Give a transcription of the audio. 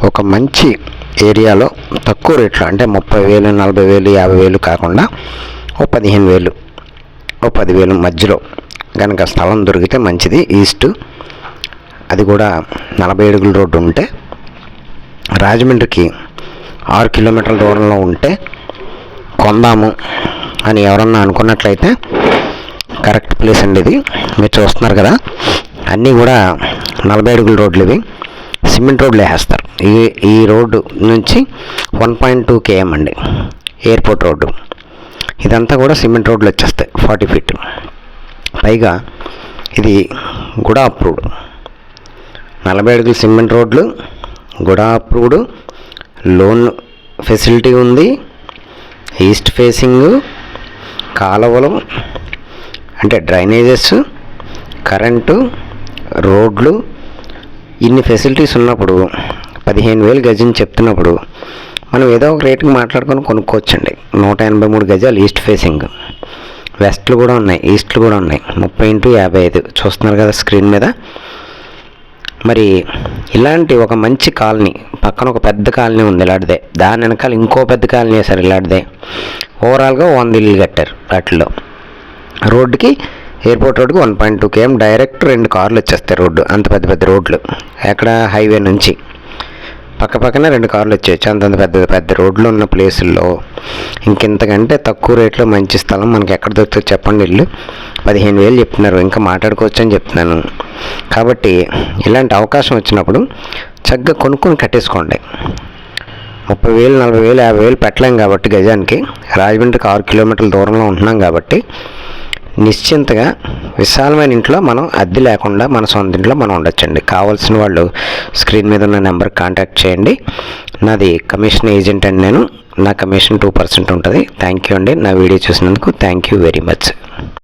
ఒక మంచి ఏరియాలో తక్కువ రేట్లో అంటే 30,000, 40,000, 50,000 కాకుండా ఓ 15,000, ఓ 10,000 మధ్యలో కనుక స్థలం దొరికితే మంచిది. ఈస్ట్, అది కూడా 40 అడుగుల రోడ్డు ఉంటే, రాజమండ్రికి 6 కిలోమీటర్ల దూరంలో ఉంటే కొందాము అని ఎవరన్నా అనుకున్నట్లయితే కరెక్ట్ ప్లేస్ అండి ఇది. మీరు చూస్తున్నారు కదా, అన్నీ కూడా 40 అడుగుల రోడ్లు. ఇవి సిమెంట్ రోడ్లు వేసేస్తారు. ఈ రోడ్డు నుంచి 1.2 km అండి ఎయిర్పోర్ట్ రోడ్డు. ఇదంతా కూడా సిమెంట్ రోడ్లు వచ్చేస్తాయి 40 feet. పైగా ఇది కూడా అప్రూవ్డ్ 40 అడుగుల సిమెంట్ రోడ్లు, కూడా అప్రూవ్డ్, లోన్ ఫెసిలిటీ ఉంది, ఈస్ట్ ఫేసింగ్, కాలువలు అంటే డ్రైనేజెస్, కరెంటు, రోడ్లు, ఇన్ని ఫెసిలిటీస్ ఉన్నప్పుడు 15,000 గజం చెప్తున్నప్పుడు మనం ఏదో ఒక రేటుకి మాట్లాడుకొని కొనుక్కోవచ్చండి. 183 గజాలు ఈస్ట్ ఫేసింగ్. వెస్ట్లు కూడా ఉన్నాయి, ఈస్ట్లు కూడా ఉన్నాయి. 30x55 చూస్తున్నారు కదా స్క్రీన్ మీద. మరి ఇలాంటి ఒక మంచి కాలనీ పక్కన ఒక పెద్ద కాలనీ ఉంది ఇలాంటిదే, దాని వెనకాల ఇంకో పెద్ద కాలనీ వేశారు ఇలాంటిదే. ఓవరాల్గా 100 ఇల్లు కట్టారు. వాటిలో రోడ్డుకి, ఎయిర్పోర్ట్ రోడ్డుకి 1.2 km డైరెక్ట్ 2 కార్లు వచ్చేస్తాయి. రోడ్డు అంత పెద్ద పెద్ద రోడ్లు, ఎక్కడ హైవే నుంచి పక్క పక్కన 2 కార్లు వచ్చేయచ్చు. అంతంత పెద్ద పెద్ద రోడ్లు ఉన్న ప్లేసుల్లో ఇంకెంతకంటే తక్కువ రేట్లో మంచి స్థలం మనకి ఎక్కడ దొరుకుతుంది చెప్పండి. ఇల్లు 15,000 చెప్తున్నారు, ఇంకా మాట్లాడుకోవచ్చు అని చెప్తున్నాను. కాబట్టి ఇలాంటి అవకాశం వచ్చినప్పుడు చక్కగా కొనుక్కొని కట్టేసుకోండి. 30,000, 40,000, 50,000 పెట్టలేం కాబట్టి గజానికి. రాజమండ్రికి 6 కిలోమీటర్ల దూరంలో ఉంటున్నాం కాబట్టి నిశ్చింతగా విశాలమైన ఇంట్లో మనం అద్దె లేకుండా మన సొంత ఇంట్లో మనం ఉండొచ్చండి. కావాల్సిన వాళ్ళు స్క్రీన్ మీద ఉన్న నెంబర్కి కాంటాక్ట్ చేయండి. నాది కమిషన్ ఏజెంట్ అండి. నా కమిషన్ 2% ఉంటుంది. థ్యాంక్ యూ అండి. నా వీడియో చూసినందుకు థ్యాంక్ యూ వెరీ మచ్.